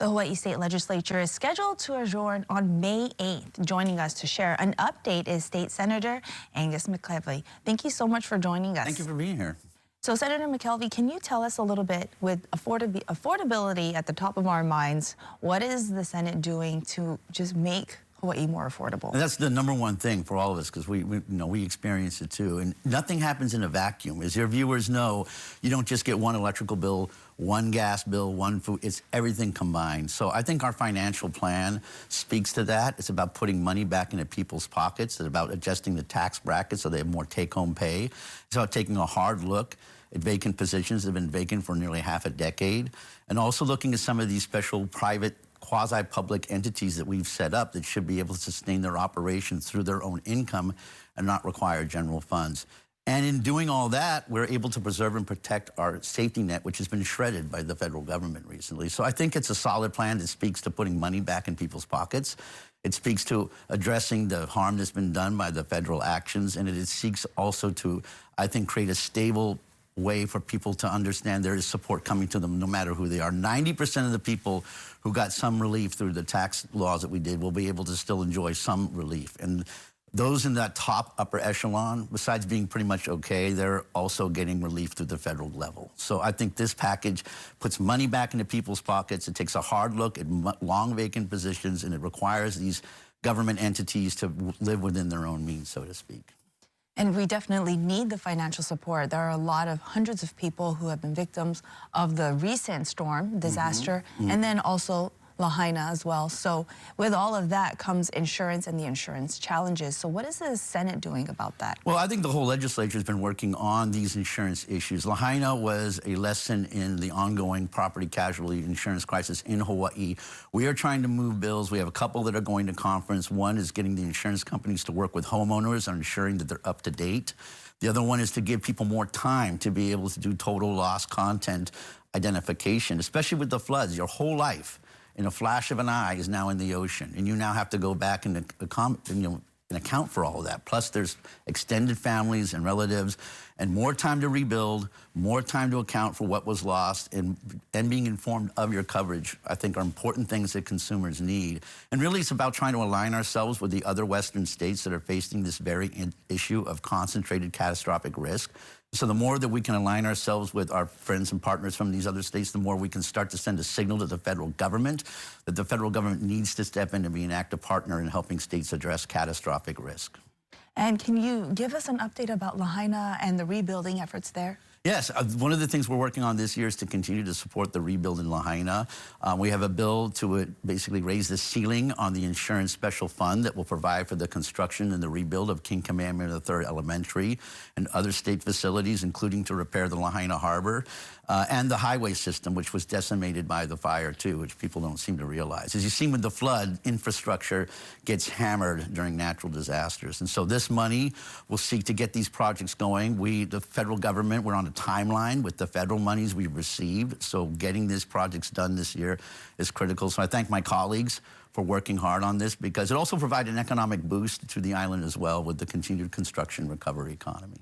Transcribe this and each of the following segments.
The Hawaii State Legislature is scheduled to adjourn on May 8th. Joining us to share an update is State Senator Angus McKelvey. Thank you so much for joining us. Thank you for being here. So, Senator McKelvey, can you tell us a little bit, with affordability at the top of our minds, what is the Senate doing to just make Hawaii more affordable? And that's the number one thing for all of us, because we experience it too. And nothing happens in a vacuum. As your viewers know, you don't just get one electrical bill, one gas bill, one food. It's everything combined. So I think our financial plan speaks to that. It's about putting money back into people's pockets. It's about adjusting the tax bracket so they have more take-home pay. It's about taking a hard look at vacant positions that have been vacant for nearly half a decade, and also looking at some of these special private quasi-public entities that we've set up that should be able to sustain their operations through their own income and not require general funds. And in doing all that, we're able to preserve and protect our safety net, which has been shredded by the federal government recently. So I think it's a solid plan that speaks to putting money back in people's pockets. It speaks to addressing the harm that's been done by the federal actions, and it seeks also to, I think, create a stable way for people to understand there is support coming to them no matter who they are. 90% of the people who got some relief through the tax laws that we did will be able to still enjoy some relief. And those in that top upper echelon, besides being pretty much okay, they're also getting relief through the federal level. So I think this package puts money back into people's pockets. It takes a hard look at long vacant positions, and it requires these government entities to live within their own means, so to speak. And we definitely need the financial support. There are a lot of hundreds of people who have been victims of the recent storm disaster, and then also Lahaina as well. So with all of that comes insurance and the insurance challenges. So what is the Senate doing about that? Well, I think the whole legislature has been working on these insurance issues. Lahaina was a lesson in the ongoing property casualty insurance crisis in Hawaii. We are trying to move bills. We have a couple that are going to conference. One is getting the insurance companies to work with homeowners on ensuring that they're up to date. The other one is to give people more time to be able to do total loss content identification, especially with the floods. Your whole life, in a flash of an eye, is now in the ocean, and you now have to go back and account for all of that. Plus, there's extended families and relatives, and more time to rebuild, more time to account for what was lost, and being informed of your coverage, I think, are important things that consumers need. And really, it's about trying to align ourselves with the other Western states that are facing this very issue of concentrated catastrophic risk. So the more that we can align ourselves with our friends and partners from these other states, the more we can start to send a signal to the federal government that the federal government needs to step in and be an active partner in helping states address catastrophic risk. And can you give us an update about Lahaina and the rebuilding efforts there? Yes, one of the things we're working on this year is to continue to support the rebuild in Lahaina. We have a bill to basically raise the ceiling on the insurance special fund that will provide for the construction and the rebuild of King Kamehameha III Elementary and other state facilities, including to repair the Lahaina Harbor and the highway system, which was decimated by the fire too, which people don't seem to realize. As you see with the flood, infrastructure gets hammered during natural disasters. And so this money will seek to get these projects going. The federal government, we're on a timeline with the federal monies we've received, so getting these projects done this year is critical. So I thank my colleagues for working hard on this, because it also provides an economic boost to the island as well with the continued construction recovery economy.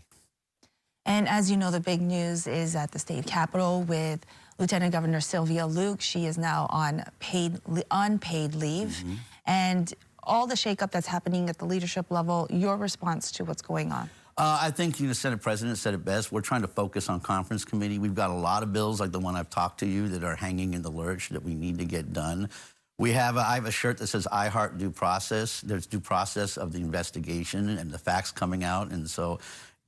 And as you know, the big news is at the state capitol with Lieutenant Governor Sylvia Luke. She is now on unpaid leave. And all the shakeup that's happening at the leadership level, your response to what's going on? I think the Senate President said it best. We're trying to focus on conference committee. We've got a lot of bills like the one I've talked to you that are hanging in the lurch that we need to get done. I have a shirt that says I heart due process. There's due process of the investigation and the facts coming out. And so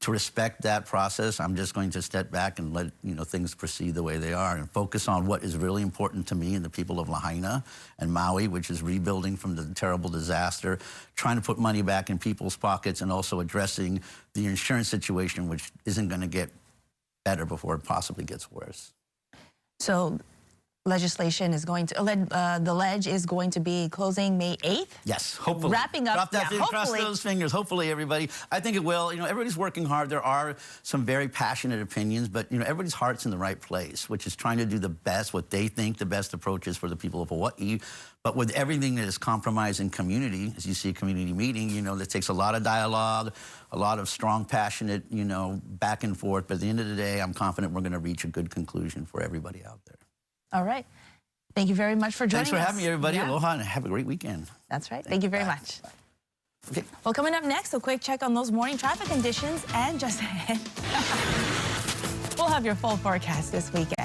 to respect that process, I'm just going to step back and let things proceed the way they are and focus on what is really important to me and the people of Lahaina and Maui, which is rebuilding from the terrible disaster, trying to put money back in people's pockets, and also addressing the insurance situation, which isn't going to get better before it possibly gets worse. So legislation is going to, the ledge is going to be closing May 8th? Yes, hopefully. Wrapping up, Cross those fingers, hopefully, everybody. I think it will. Everybody's working hard. There are some very passionate opinions, but, everybody's heart's in the right place, which is trying to do the best, what they think the best approach is for the people of Hawaii. But with everything that is compromising community, as you see a community meeting, that takes a lot of dialogue, a lot of strong, passionate, back and forth. But at the end of the day, I'm confident we're going to reach a good conclusion for everybody out there. All right. Thank you very much for joining us. Thanks for having me, everybody. Aloha, and have a great weekend. That's right. Thank you very much. Okay. Well, coming up next, a quick check on those morning traffic conditions, and just ahead, we'll have your full forecast this weekend.